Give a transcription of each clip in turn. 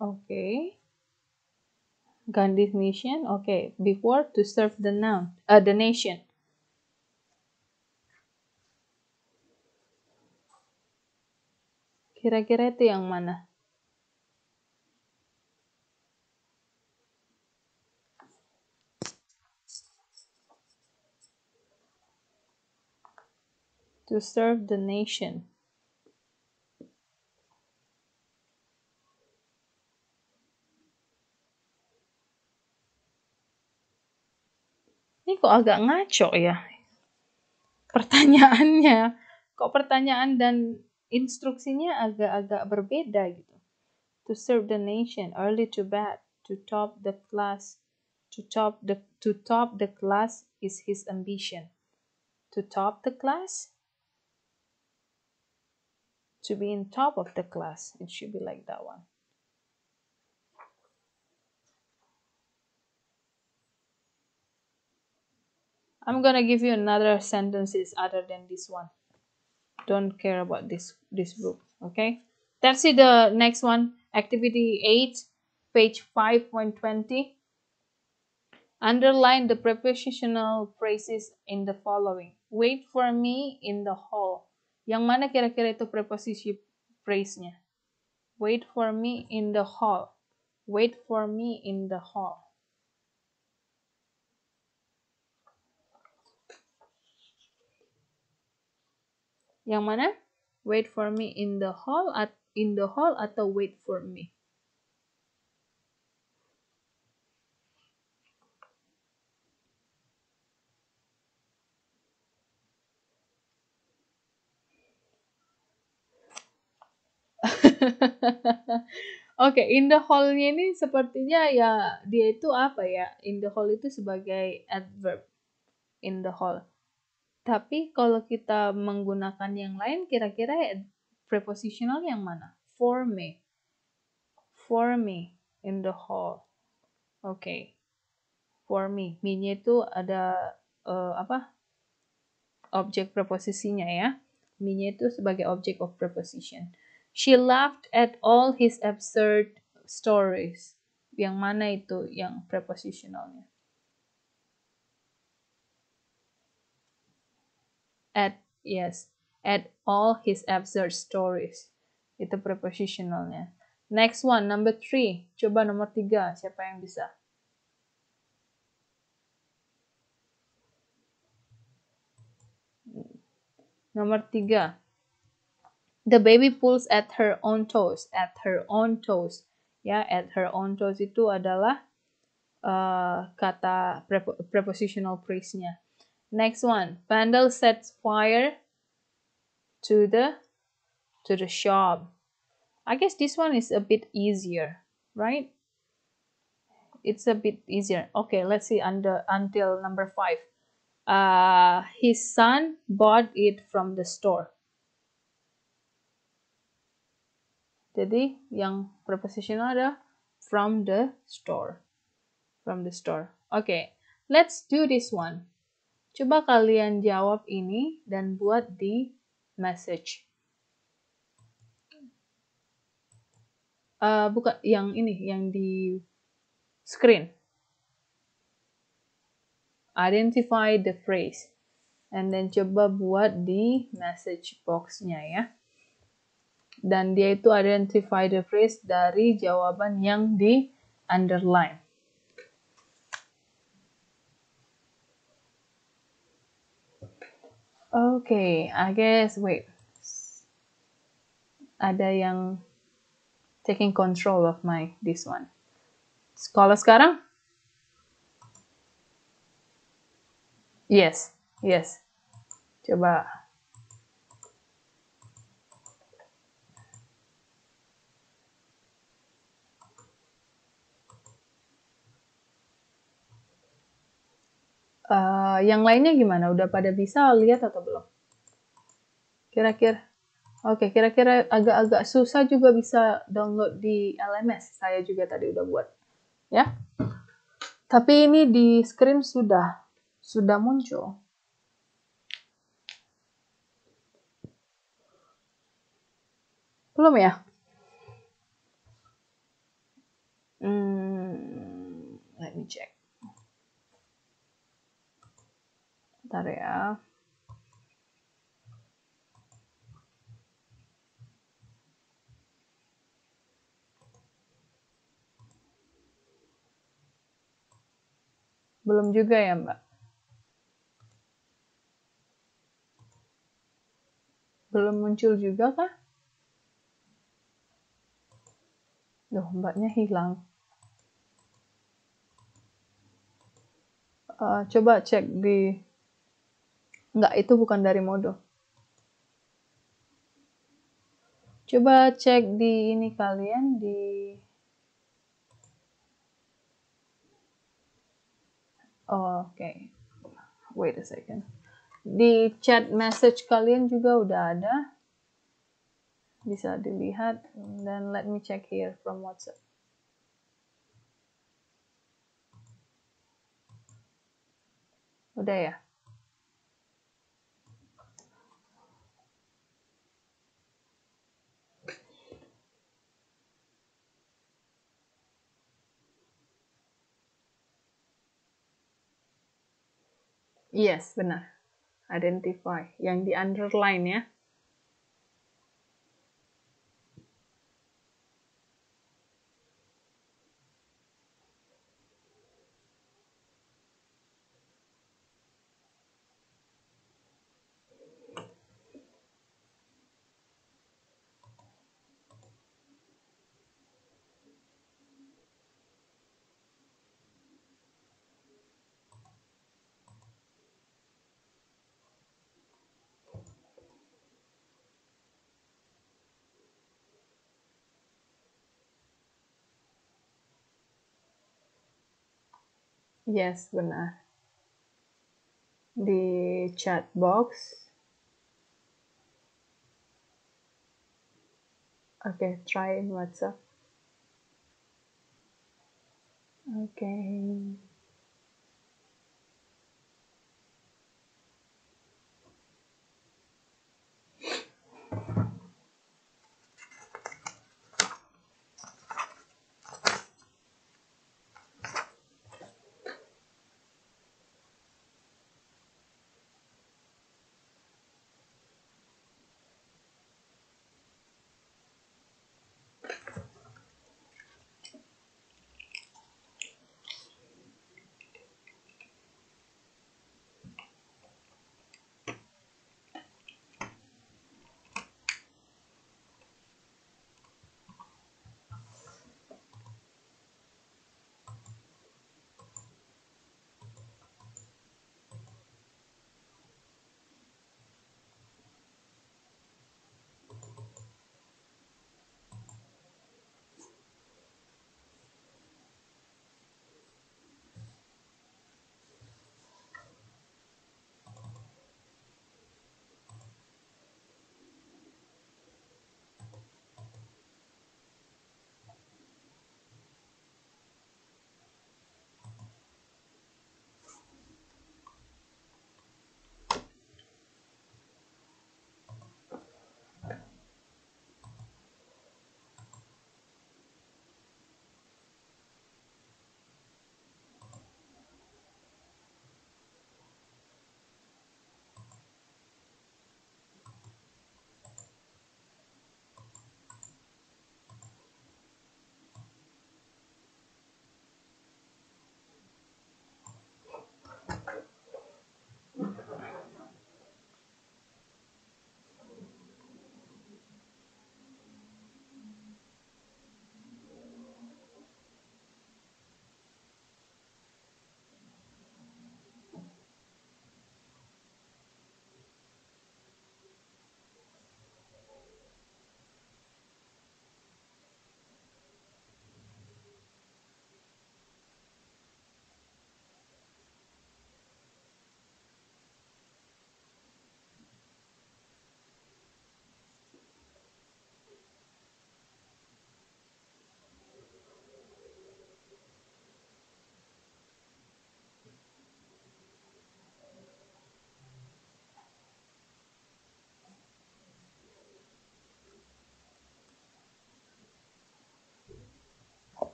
Okay. Gandhi's mission. Okay. Before to serve the nation. Kira-kira itu yang mana? To serve the nation. Ini kok agak ngaco ya pertanyaannya. Kok pertanyaan dan instruksinya agak-agak berbeda gitu. To serve the nation, early to bed, to top the class, to top the class is his ambition. To top the class, to be in top of the class. It should be like that one. I'm gonna give you another sentences other than this one. Don't care about this book. Okay, let's see the next one. Activity 8, page 5.20. Underline the prepositional phrases in the following. Wait for me in the hall. Yang mana kira-kira itu preposition phrase-nya? Wait for me in the hall. Wait for me in the hall. Yang mana? Wait for me in the hall atau wait for me? Oke, in the hall-nya ini sepertinya ya dia itu apa ya? In the hall itu sebagai adverb. In the hall. Tapi kalau kita menggunakan yang lain, kira-kira prepositional yang mana? For me. For me in the hall. Oke. For me. Me-nya itu ada apa? Objek preposisinya ya. Me-nya itu sebagai object of preposition. She laughed at all his absurd stories. Yang mana itu yang prepositionalnya? Yes, at all his absurd stories. Itu prepositionalnya. Next one, number 3. Coba nomor 3, siapa yang bisa? Nomor 3. The baby pulls at her own toes. At her own toes. Ya, at her own toes itu adalah kata prepositional phrase-nya. Next one. Vandal sets fire to the shop. I guess this one is a bit easier, right? It's a bit easier. Okay, let's see until number 5. His son bought it from the store. Jadi yang prepositional ada from the store. From the store. Okay, let's do this one. Coba kalian jawab ini dan buat di message. Bukan yang ini, yang di screen. Identify the phrase. And then coba buat di message box-nya ya. Dan dia itu identify the phrase dari jawaban yang di underline. Okay, I guess wait. Ada yang taking control of this one. Kalau sekarang? Yes. Coba. Yang lainnya gimana? Udah pada bisa lihat atau belum? Kira-kira? Oke, kira-kira agak-agak susah juga bisa download di LMS. Saya juga tadi udah buat. Ya. Tapi ini di screen sudah muncul. Belum ya? Let me check. Bentar ya. Belum juga ya, Mbak? Belum muncul juga kah? Loh, Mbaknya hilang. Coba cek di... Enggak, itu bukan dari Modo. Coba cek di ini kalian, di... Oke. Wait a second. Di chat message kalian juga udah ada. Bisa dilihat. Dan let me check here from WhatsApp. Udah ya? Yes, benar. Identify. Yang di underline ya. Yes, benar. Di chat box. Oke, try in WhatsApp. Oke.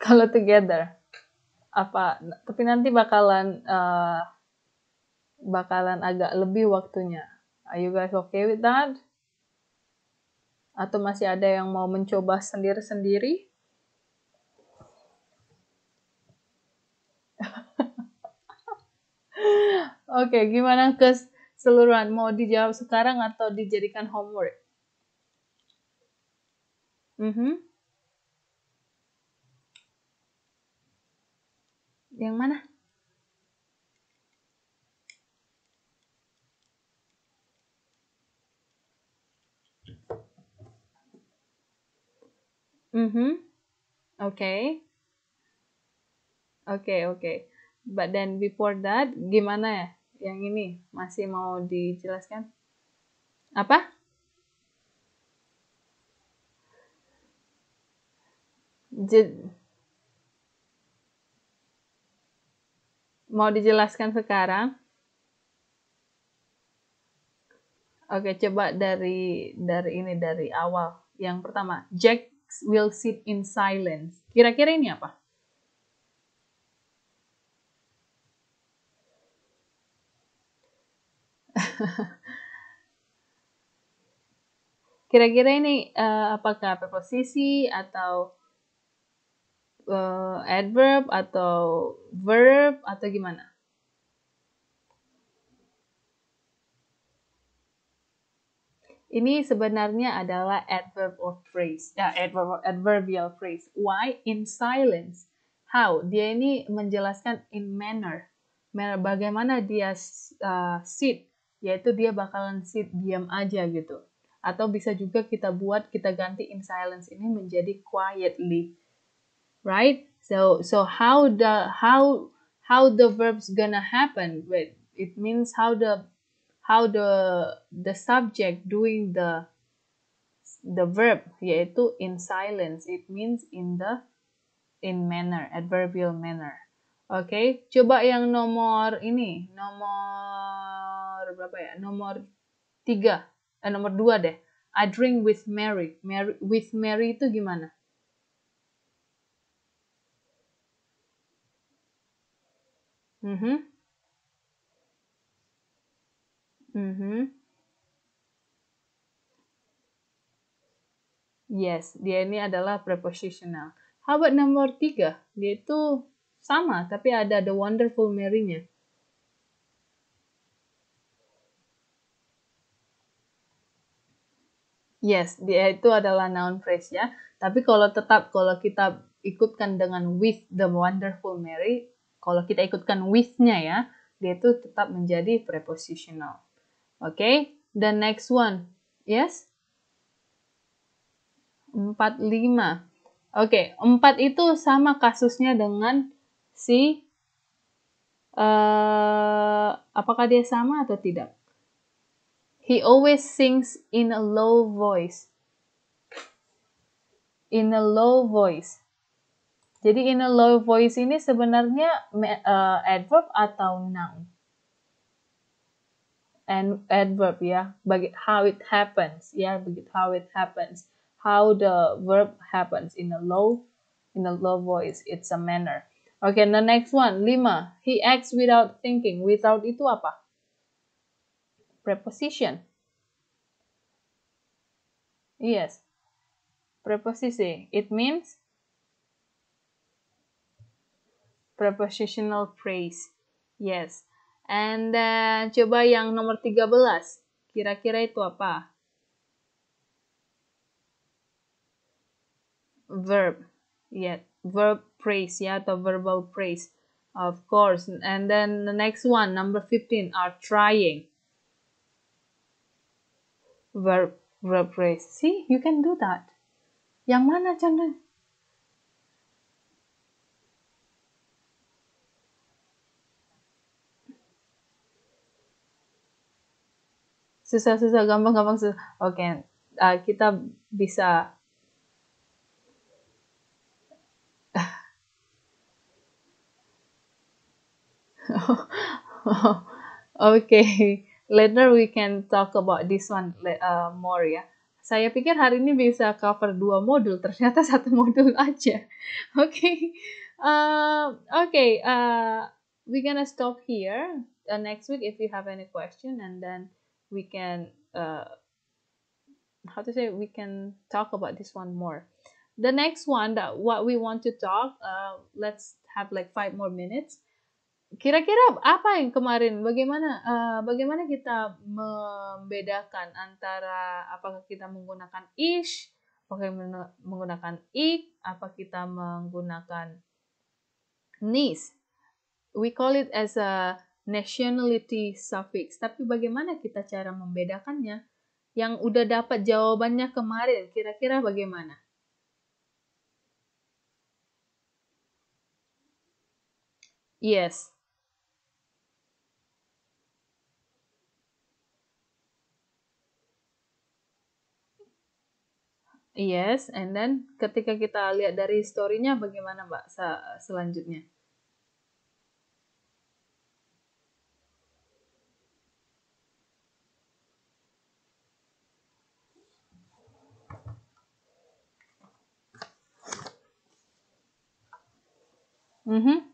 Kalau together apa? Tapi nanti bakalan agak lebih waktunya. Are you guys okay with that? Atau masih ada yang mau mencoba sendiri-sendiri? Oke, gimana keseluruhan? Mau dijawab sekarang atau dijadikan homework? Mhm. Yang mana? Mhm. Okay. Okay. But then before that, gimana ya? Yang ini masih mau dijelaskan? Apa? Mau dijelaskan sekarang? Oke, coba dari awal. Yang pertama, Jack will sit in silence. Kira-kira ini apa? Kira-kira ini apakah preposisi atau adverb atau verb atau gimana? Ini sebenarnya adalah adverb of phrase, ya adverbial phrase. Why? In silence. How? Dia ini menjelaskan in manner. Bagaimana dia sit, yaitu dia bakalan sit diam aja gitu. Atau bisa juga kita ganti in silence ini menjadi quietly, right? So how the verbs gonna happen? Wait, it means how the subject doing the verb, yaitu in silence. It means in manner, adverbial manner. Oke, coba yang nomor ini, nomor berapa ya? Nomor 3, nomor 2 deh. I drink with Mary. With Mary itu gimana? Mhm. Mhm. Yes, dia ini adalah prepositional. How about nomor 3? Dia itu sama, tapi ada the wonderful Mary-nya. Yes, dia itu adalah noun phrase ya. Tapi kalau kita ikutkan dengan with the wonderful Mary, kalau kita ikutkan with-nya ya, dia itu tetap menjadi prepositional. Oke, okay? The next one. Yes? 4, 5. Oke, 4 itu sama kasusnya dengan si apakah dia sama atau tidak? He always sings in a low voice. In a low voice. Jadi in a low voice ini sebenarnya adverb atau noun? And adverb ya, how it happens ya, how it happens. How the verb happens in a low voice, it's a manner. Okay, the next one, 5. He acts without thinking. Without itu apa? Preposition. Yes. Preposisi. It means prepositional phrase. Yes. And then coba yang nomor 13. Kira-kira itu apa? Verb. Yeah, verb phrase ya, atau verbal phrase. Of course. And then the next one, number 15, are trying. Verb phrase. See, you can do that. Yang mana contohnya? Susah-susah, gampang-gampang susah. Oke, kita bisa. Okay, later we can talk about this one more ya. Saya pikir hari ini bisa cover 2 modul, ternyata 1 modul aja. Okay, we're gonna stop here. Next week, if you have any question, and then we can we can talk about this one more. The next one that what we want to talk, let's have like 5 more minutes. Kira-kira apa yang kemarin, bagaimana kita membedakan antara apakah kita menggunakan ish, apakah menggunakan ik, apa kita menggunakan nis. We call it as a nationality suffix. Tapi bagaimana kita cara membedakannya? Yang udah dapat jawabannya kemarin, kira-kira bagaimana? Yes. Yes, and then ketika kita lihat dari historinya bagaimana Mbak selanjutnya? Mhm.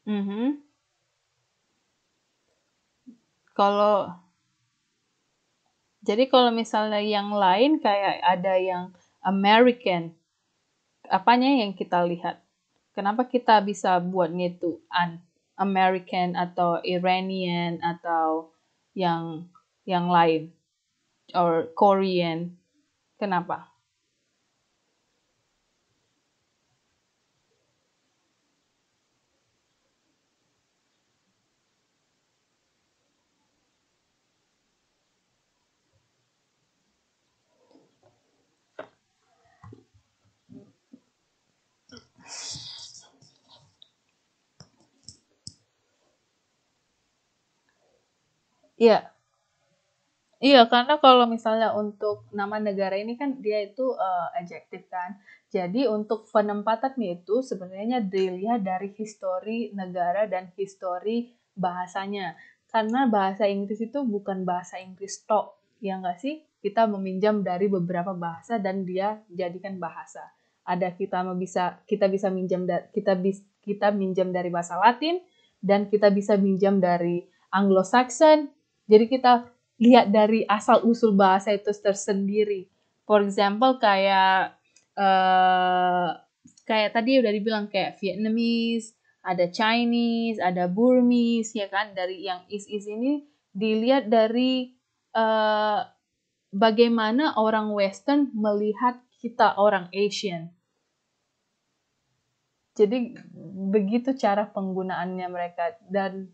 Mhm. Kalau Jadi kalau misalnya yang lain kayak ada yang American, apanya yang kita lihat? Kenapa kita bisa buatnya itu American atau Iranian atau yang yang lain or Korean? Kenapa? Iya, iya, karena kalau misalnya untuk nama negara ini kan dia itu adjektif kan. Jadi untuk penempatannya itu sebenarnya dilihat dari histori negara dan histori bahasanya. Karena bahasa Inggris itu bukan bahasa Inggris tok, ya nggak sih? Kita meminjam dari beberapa bahasa dan dia jadikan bahasa. Ada kita bisa kita minjam dari bahasa Latin dan kita bisa minjam dari Anglo-Saxon. Jadi kita lihat dari asal usul bahasa itu tersendiri. For example uh, kayak tadi udah dibilang kayak Vietnamese, ada Chinese, ada Burmese ya kan. Dari yang is ini dilihat dari uh, bagaimana orang Western melihat kita orang Asian. Jadi begitu cara penggunaannya mereka dan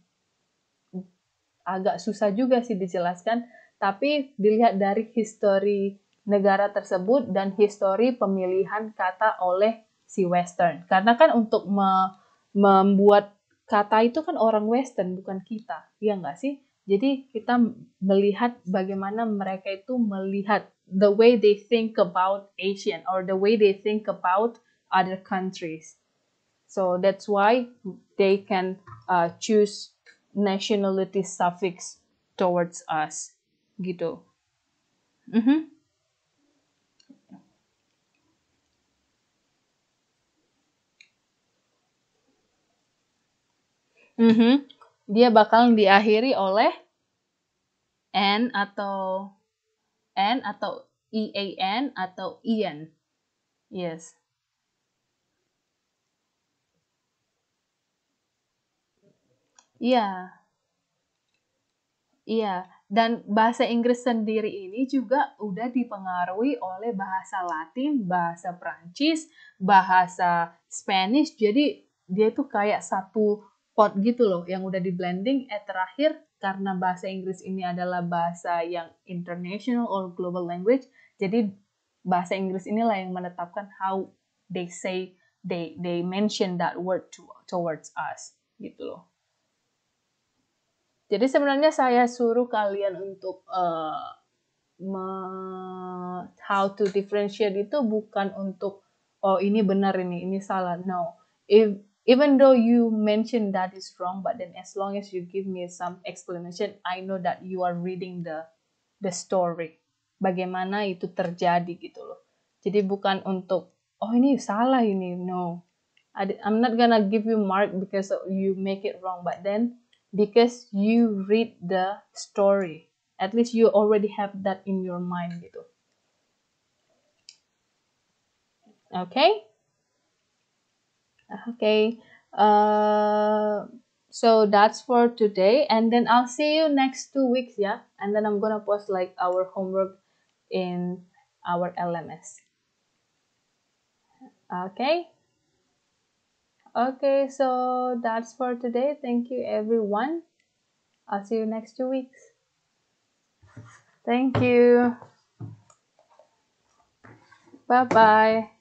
agak susah juga sih dijelaskan, tapi dilihat dari histori negara tersebut dan histori pemilihan kata oleh si Western. Karena kan untuk membuat kata itu kan orang Western, bukan kita. Iya nggak sih? Jadi kita melihat bagaimana mereka itu melihat the way they think about Asian or the way they think about other countries. So that's why they can choose nationality suffix towards us, gitu. Mhm, mhm. Dia bakal diakhiri oleh n atau ean atau ian. Yes. Iya, iya. Dan bahasa Inggris sendiri ini juga udah dipengaruhi oleh bahasa Latin, bahasa Prancis, bahasa Spanish. Jadi dia itu kayak satu pot gitu loh yang udah di blending. Terakhir karena bahasa Inggris ini adalah bahasa yang international or global language, jadi bahasa Inggris inilah yang menetapkan how they say they mention that word towards us gitu loh. Jadi sebenarnya saya suruh kalian untuk how to differentiate itu bukan untuk oh ini benar ini salah. No. If even though you mention that is wrong, but then as long as you give me some explanation, I know that you are reading the story. Bagaimana itu terjadi gitu loh. Jadi bukan untuk oh ini salah ini. No. I'm not gonna give you mark because you make it wrong, but then because you read the story, at least you already have that in your mind gitu. Okay, okay. So that's for today, and then I'll see you next 2 weeks, yeah. And then I'm gonna post like our homework in our LMS. Okay. Okay, so that's for today. Thank you, everyone. I'll see you next 2 weeks. Thank you. Bye bye.